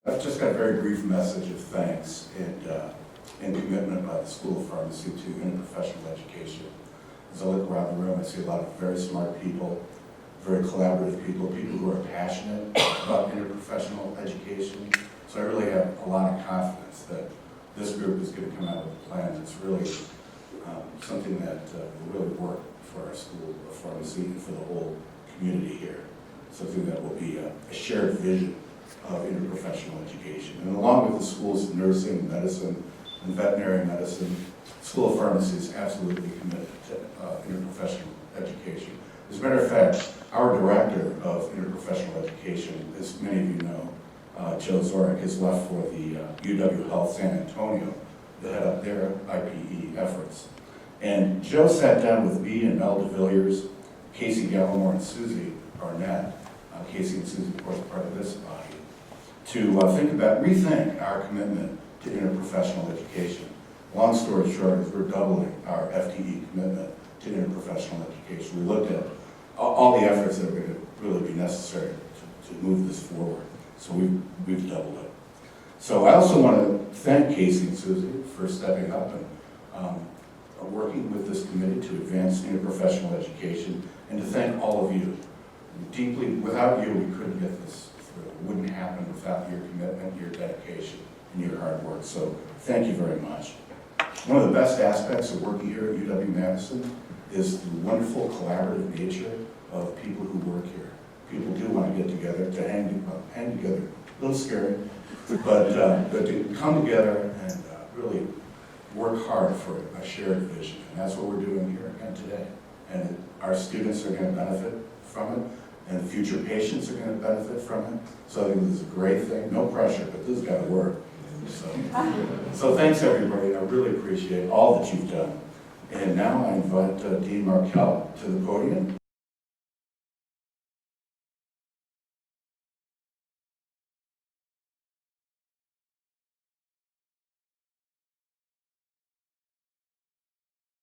I've just got a very brief message of thanks and commitment by the School of Pharmacy to interprofessional education. As I look around the room, I see a lot of very smart people, very collaborative people, people who are passionate about interprofessional education. So I really have a lot of confidence that this group is going to come out with a plan that's really something that will really work for our School of Pharmacy and for the whole community here. Something that will be a shared vision of interprofessional education. And along with the schools of nursing, medicine, and veterinary medicine, School of Pharmacy is absolutely committed to interprofessional education. As a matter of fact, our director of interprofessional education, as many of you know, Joe Zorek, has left for the UW Health San Antonio to head up their IPE efforts. And Joe sat down with me and Mel DeVilliers, Casey Gallimore, and Susie Barnett. Casey and Susie, of course, are part of this body, to rethink our commitment to interprofessional education. Long story short is we're doubling our FTE commitment to interprofessional education. We looked at all the efforts that are going to really be necessary to move this forward. So we've doubled it. So I also want to thank Casey and Susie for stepping up and working with this committee to advance interprofessional education, and to thank all of you. Deeply, without you, we couldn't get this through. It wouldn't happen without your commitment, your dedication, and your hard work. So thank you very much. One of the best aspects of working here at UW-Madison is the wonderful collaborative nature of people who work here. People do want to get together, to hang together, a little scary, but to come together and really work hard for a shared vision. And that's what we're doing here again today. And our students are going to benefit from it, and the future patients are going to benefit from it. So I think this is a great thing. No pressure, but this has got to work. So thanks, everybody. I really appreciate all that you've done. And now I invite Dean Markell to the podium.